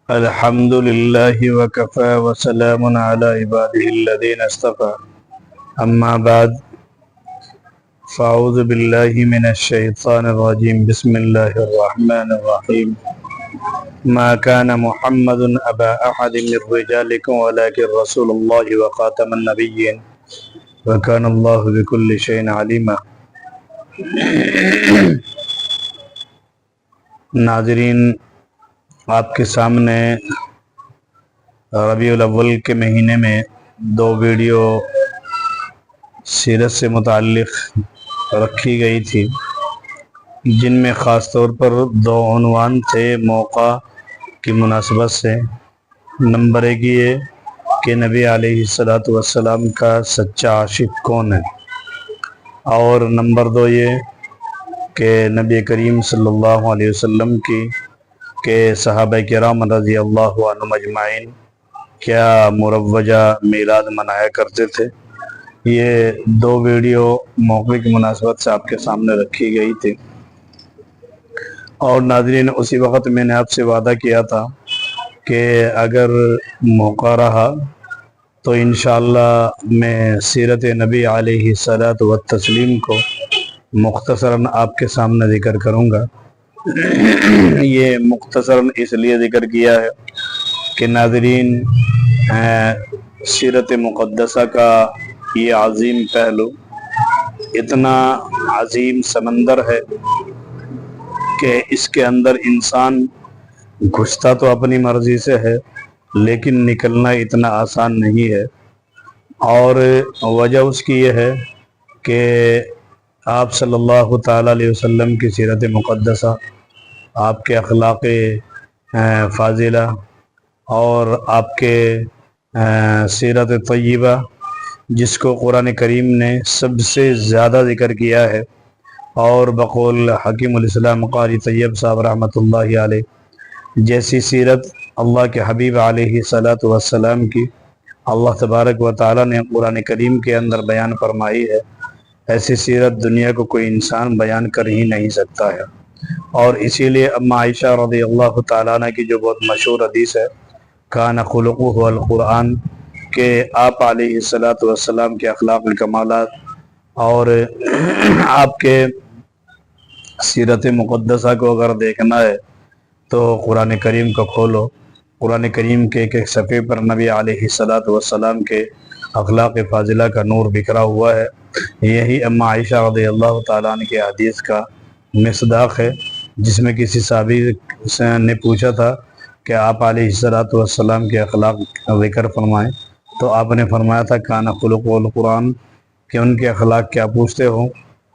الحمد لله وكفى وسلام على عباده الذين اصطفى أما بعد فأعوذ بالله من الشيطان الرجيم بسم الله الرحمن الرحيم ما كان محمد أبا أحد من رجالكم ولكن رسول الله وخاتم النبيين وكان الله بكل شيء عليما۔ ناظرین، آپ کے سامنے ربیع الاول کے مہینے میں دو ویڈیو سیرت سے متعلق رکھی گئی تھی، جن میں خاص طور پر دو عنوان تھے موقع کی مناسبت سے۔ نمبر ایک یہ کہ نبی علیہ السلام کا سچا عاشق کون ہے، اور نمبر دو یہ کہ نبی کریم صلی اللہ علیہ وسلم کی کہ صحابہ کرام رضی اللہ عنہم اجمعین کیا مروجہ میلاد منایا کرتے تھے۔ یہ دو ویڈیو موقع کی مناسبت سے آپ کے سامنے رکھی گئی تھی، اور ناظرین اسی وقت میں نے آپ سے وعدہ کیا تھا کہ اگر موقع رہا تو انشاءاللہ میں سیرت نبی علیہ السلام کو مختصراً آپ کے سامنے ذکر کروں گا۔ یہ مختصراً اس لیے ذکر کیا ہے کہ ناظرین سیرت مقدسہ کا یہ عظیم پہلو اتنا عظیم سمندر ہے کہ اس کے اندر انسان گھستا تو اپنی مرضی سے ہے، لیکن نکلنا اتنا آسان نہیں ہے۔ اور وجہ اس کی یہ ہے کہ آپ صلی اللہ تعالیٰ علیہ وسلم کی سیرت مقدسہ، آپ کے اخلاق فاضلہ اور آپ کے سیرت طیبہ، جس کو قرآن کریم نے سب سے زیادہ ذکر کیا ہے، اور بقول حکیم الاسلام قاری طیب صاحب رحمۃ اللہ علیہ جیسی سیرت اللہ کے حبیب علیہ السلام کی اللہ تبارک و تعالیٰ نے قرآن کریم کے اندر بیان فرمائی ہے، ایسی سیرت دنیا کو کوئی انسان بیان کر ہی نہیں سکتا ہے۔ اور اسی لیے اما عائشہ رضی اللہ تعالیٰ عنہ کی جو بہت مشہور حدیث ہے کان خلقہ القرآن، کہ آپ علیہ السلام کے اخلاق الکمالات اور آپ کے سیرت مقدسہ کو اگر دیکھنا ہے تو قرآن کریم کو کھولو۔ قرآن کریم کے ایک ایک صفحے پر نبی علیہ السلام کے اخلاق فاضلہ کا نور بکھرا ہوا ہے۔ یہی اما عائشہ رضی اللہ تعالیٰ عنہ کے حدیث کا مصداق ہے، جس میں کسی صحابی نے پوچھا تھا کہ آپ علیہ السلام کے اخلاق ذکر فرمائیں، تو آپ نے فرمایا تھا کان خلق القرآن، کہ ان کے اخلاق کیا پوچھتے ہو،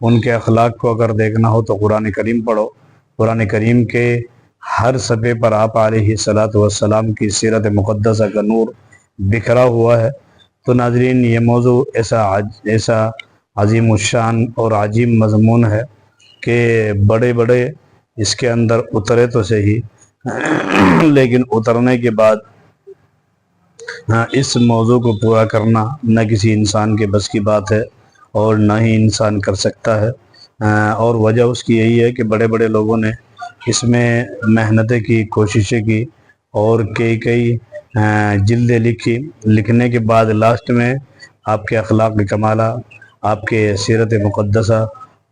ان کے اخلاق کو اگر دیکھنا ہو تو قرآن کریم پڑھو۔ قرآن کریم کے ہر صفحے پر آپ علیہ السلام کی سیرت مقدسہ کا نور بکھرا ہوا ہے۔ تو ناظرین یہ موضوع ایسا عظیم الشان اور عجیب مضمون ہے کہ بڑے بڑے اس کے اندر اترے تو صحیح، لیکن اترنے کے بعد اس موضوع کو پورا کرنا نہ کسی انسان کے بس کی بات ہے اور نہ ہی انسان کر سکتا ہے۔ اور وجہ اس کی یہی ہے کہ بڑے بڑے لوگوں نے اس میں محنتیں کی، کوششیں کی، اور کئی جلدیں لکھی۔ لکھنے کے بعد لاسٹ میں آپ کے اخلاق کمالہ، آپ کے سیرت مقدسہ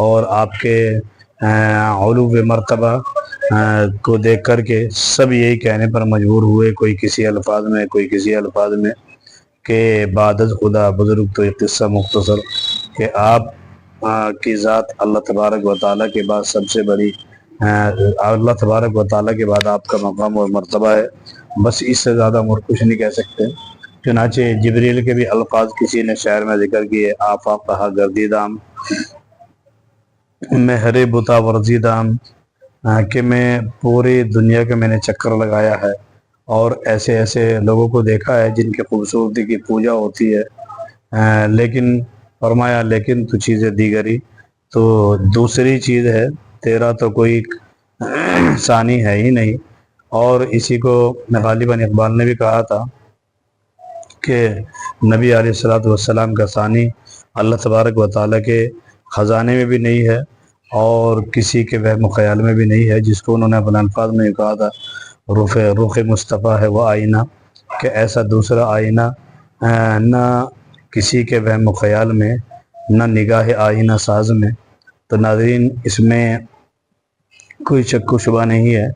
اور آپ کے علو مرتبہ کو دیکھ کر کے سب یہی کہنے پر مجبور ہوئے، کوئی کسی الفاظ میں کوئی کسی الفاظ میں، کہ بعد از خدا بزرگ تو ایک قصہ مختصر، کہ آپ کی ذات اللہ تبارک و تعالیٰ کے بعد سب سے بڑی، اللہ تبارک و تعالیٰ کے بعد آپ کا مقام اور مرتبہ ہے، بس اس سے زیادہ اور کچھ نہیں کہہ سکتے۔ چنانچہ جبریل کے بھی الفاظ کسی نے شعر میں ذکر کیے، آفاق کہا گردیدام مہر بتا ورزیدام، کہ میں پوری دنیا کے میں نے چکر لگایا ہے اور ایسے ایسے لوگوں کو دیکھا ہے جن کی خوبصورتی کی پوجا ہوتی ہے، لیکن فرمایا لیکن تو چیزیں دیگری، تو دوسری چیز ہے، تیرا تو کوئی ثانی ہے ہی نہیں۔ اور اسی کو غالباً اقبال نے بھی کہا تھا کہ نبی علیہ السلام کا ثانی اللہ تبارک و تعالیٰ کے خزانے میں بھی نہیں ہے اور کسی کے وہم و خیال میں بھی نہیں ہے، جس کو انہوں نے اپنے الفاظ میں کہا تھا رخ مصطفیٰ ہے وہ آئینہ، کہ ایسا دوسرا آئینہ نہ کسی کے وہم و خیال میں، نہ نگاہ آئینہ ساز میں۔ تو ناظرین، اس میں کوئی شک و شبہ نہیں ہے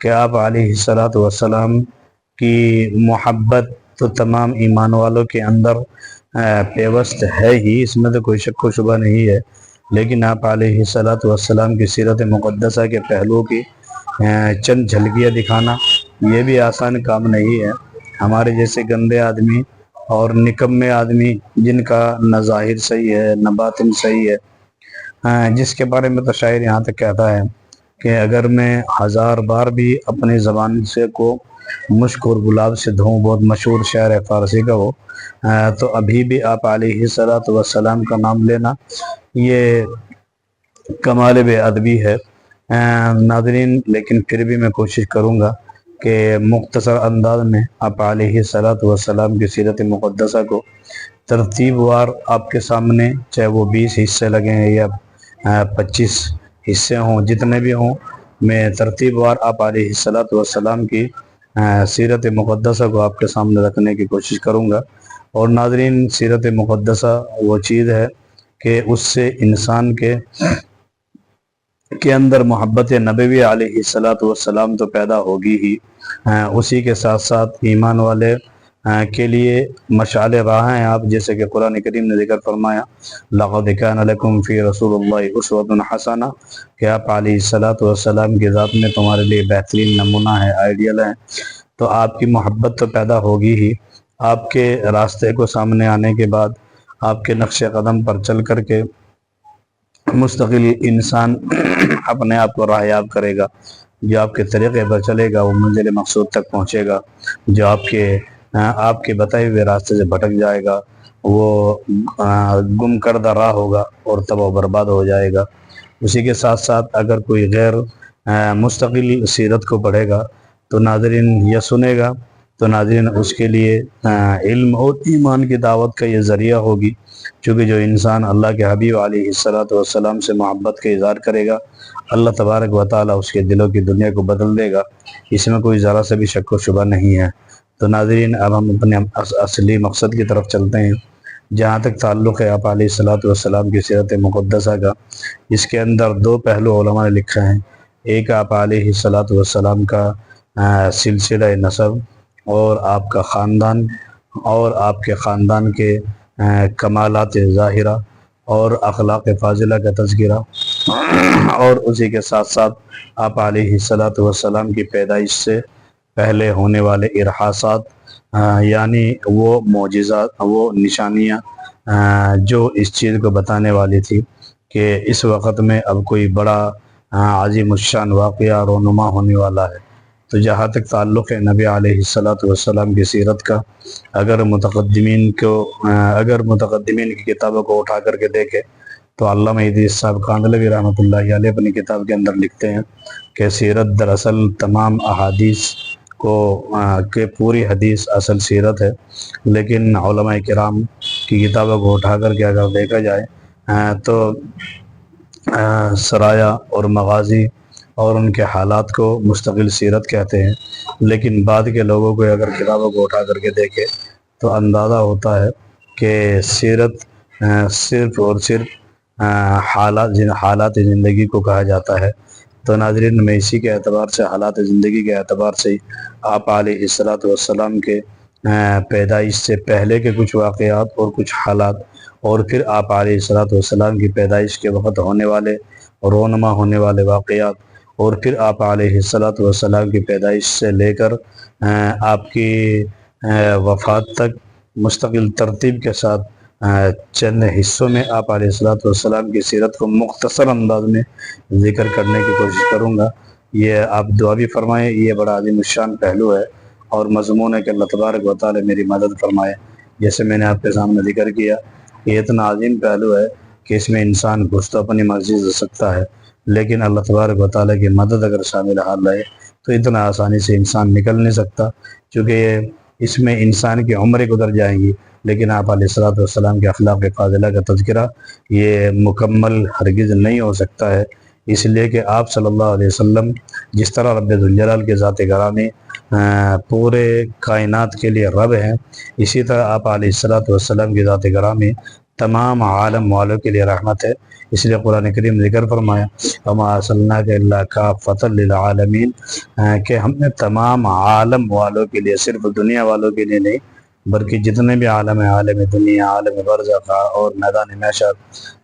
کہ آپ علیہ الصلاۃ والسلام کی محبت تو تمام ایمان والوں کے اندر پیوست ہے ہی، اس میں تو کوئی شک و شبہ نہیں ہے۔ لیکن آپ علیہ الصلاۃ والسلام کی سیرت مقدسہ کے پہلوؤں کی چند جھلکیاں دکھانا یہ بھی آسان کام نہیں ہے۔ ہمارے جیسے گندے آدمی اور نکمے آدمی، جن کا نہ ظاہر صحیح ہے نہ باطن صحیح ہے، جس کے بارے میں تو شاعر یہاں تک کہتا ہے کہ اگر میں 1000 بار بھی اپنی زبان سے کو مشک اور گلاب سے دھوں، بہت مشہور شاعر فارسی کا وہ، تو ابھی بھی آپ علیہ الصلاۃ والسلام کا نام لینا یہ کمال بے ادبی ہے۔ ناظرین، لیکن پھر بھی میں کوشش کروں گا کہ مختصر انداز میں آپ علیہ الصلاۃ والسلام کی سیرت مقدسہ کو ترتیب وار آپ کے سامنے، چاہے وہ 20 حصے لگیں یا 25 حصے ہوں، جتنے بھی ہوں، میں ترتیب وار آپ علیہ الصلاۃ والسلام کی سیرت مقدسہ کو آپ کے سامنے رکھنے کی کوشش کروں گا۔ اور ناظرین، سیرت مقدسہ وہ چیز ہے کہ اس سے انسان کے اندر محبت نبوی علیہ الصلاۃ والسلام تو پیدا ہوگی ہی، اسی کے ساتھ ساتھ ایمان والے کے لیے مشعل راہ ہیں آپ، جیسے کہ قرآن کریم نے ذکر فرمایا لَقَدْ كَانَ لَكُمْ فِي رَسُولِ اللَّهِ أُسْوَةٌ حَسَنَةٌ، کہ آپ علیہ الصلاۃ والسلام کی ذات میں تمہارے لیے بہترین نمونہ ہے، آئیڈیل ہے۔ تو آپ کی محبت تو پیدا ہوگی ہی، آپ کے راستے کو سامنے آنے کے بعد، آپ کے نقش قدم پر چل کر کے مستقل انسان اپنے آپ کو راہیاب کرے گا۔ جو آپ کے طریقے پر چلے گا وہ منزل مقصود تک پہنچے گا، جو آپ کے بتائے ہوئے راستے سے بھٹک جائے گا وہ گم کردہ راہ ہوگا اور تباہ و برباد ہو جائے گا۔ اسی کے ساتھ ساتھ اگر کوئی غیر مستقل سیرت کو پڑھے گا تو ناظرین یہ سنے گا، تو ناظرین اس کے لیے علم اور ایمان کی دعوت کا یہ ذریعہ ہوگی، چونکہ جو انسان اللہ کے حبیب علیہ الصلاۃ والسلام سے محبت کا اظہار کرے گا، اللہ تبارک و تعالیٰ اس کے دلوں کی دنیا کو بدل دے گا، اس میں کوئی ذرا سے بھی شک و شبہ نہیں ہے۔ تو ناظرین، اب ہم اپنے اصلی مقصد کی طرف چلتے ہیں، جہاں تک تعلق ہے آپ علیہ الصلاۃ والسلام کی سیرت مقدسہ کا۔ اس کے اندر 2 پہلو علماء نے لکھے ہیں، ایک آپ علیہ الصلاۃ والسلام کا سلسلہ نسب اور آپ کا خاندان، اور آپ کے خاندان کے کمالات ظاہرہ اور اخلاق فاضلہ کا تذکرہ، اور اسی کے ساتھ ساتھ آپ علیہ الصلاۃ والسلام کی پیدائش سے پہلے ہونے والے ارحاسات، یعنی وہ معجزات، وہ نشانیاں جو اس چیز کو بتانے والی تھی کہ اس وقت میں اب کوئی بڑا عظیم الشان واقعہ رونما ہونے والا ہے۔ تو جہاں تک تعلق ہے نبی علیہ الصلاۃ والسلام کی سیرت کا، اگر متقدمین کی کتابوں کو اٹھا کر کے دیکھے تو علامہ ادریس صاحب کاندھلوی رحمۃ اللہ علیہ اپنی کتاب کے اندر لکھتے ہیں کہ سیرت دراصل تمام احادیث کہ پوری حدیث اصل سیرت ہے، لیکن علماء کرام کی کتابوں کو اٹھا کر کے اگر دیکھا جائے تو سرایا اور مغازی اور ان کے حالات کو مستقل سیرت کہتے ہیں، لیکن بعد کے لوگوں کو اگر کتابوں کو اٹھا کر کے دیکھے تو اندازہ ہوتا ہے کہ سیرت صرف اور صرف حالات زندگی کو کہا جاتا ہے۔ تو ناظرین، میں اسی کے اعتبار سے، حالات زندگی کے اعتبار سے آپ علیہ الصلاۃ والسلام کے پیدائش سے پہلے کے کچھ واقعات اور کچھ حالات، اور پھر آپ علیہ الصلاۃ والسلام کی پیدائش کے وقت ہونے والے رونما ہونے والے واقعات، اور پھر آپ علیہ الصلاۃ والسلام کی پیدائش سے لے کر آپ کی وفات تک مستقل ترتیب کے ساتھ چند حصوں میں آپ علیہ الصلاۃ والسلام کی سیرت کو مختصر انداز میں ذکر کرنے کی کوشش کروں گا۔ یہ آپ دعا بھی فرمائیں، یہ بڑا عظیم الشان پہلو ہے اور مضمون ہے کہ اللہ تبارک و تعالی میری مدد فرمائے۔ جیسے میں نے آپ کے سامنے ذکر کیا، یہ اتنا عظیم پہلو ہے کہ اس میں انسان گھس تو اپنی مرضی سے سکتا ہے، لیکن اللہ تبارک و تعالیٰ کی مدد اگر شامل حال رہے تو اتنا آسانی سے انسان نکل نہیں سکتا، چونکہ اس میں انسان کی عمریں گزر جائیں گی، لیکن آپ علیہ الصلاۃ والسلام کے اخلاق فاضلہ کا تذکرہ یہ مکمل ہرگز نہیں ہو سکتا ہے۔ اس لیے کہ آپ صلی اللہ علیہ وسلم جس طرح رب ذوالجلال کے ذات گرامی پورے کائنات کے لیے رب ہیں، اسی طرح آپ علیہ السلام کی ذات گرامی تمام عالم والوں کے لیے رحمت ہے۔ اس لیے قرآن کریم ذکر فرمایا وما ارسلناک الا کافۃ للعالمین، کہ ہم نے تمام عالم والوں کے لیے، صرف دنیا والوں کے لیے نہیں بلکہ جتنے بھی عالم ہیں، عالم دنیا، عالم برزخ اور میدان محشر،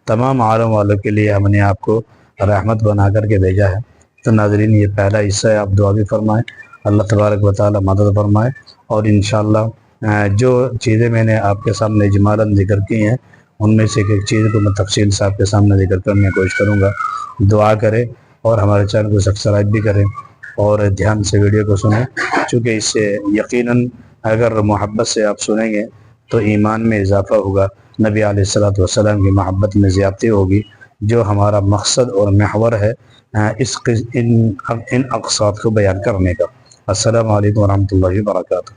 تمام عالم والوں کے لیے ہم نے آپ کو رحمت بنا کر کے بھیجا ہے۔ تو ناظرین، یہ پہلا حصہ ہے، آپ دعا بھی فرمائیں، اللہ تبارک و تعالی مدد فرمائے، اور انشاءاللہ جو چیزیں میں نے آپ کے سامنے اجمالاً ذکر کی ہیں ان میں سے ایک چیز کو میں تفصیل سے آپ کے سامنے ذکر کرنے کی کوشش کروں گا۔ دعا کریں اور ہمارے چینل کو سبسکرائب بھی کریں اور دھیان سے ویڈیو کو سنیں، چونکہ اس سے یقیناً اگر محبت سے آپ سنیں گے تو ایمان میں اضافہ ہوگا، نبی علیہ السلام کی محبت میں زیادتی ہوگی، جو ہمارا مقصد اور محور ہے ان اقساط کو بیان کرنے کا۔ السلام علیکم ورحمۃ اللہ وبرکاتہ۔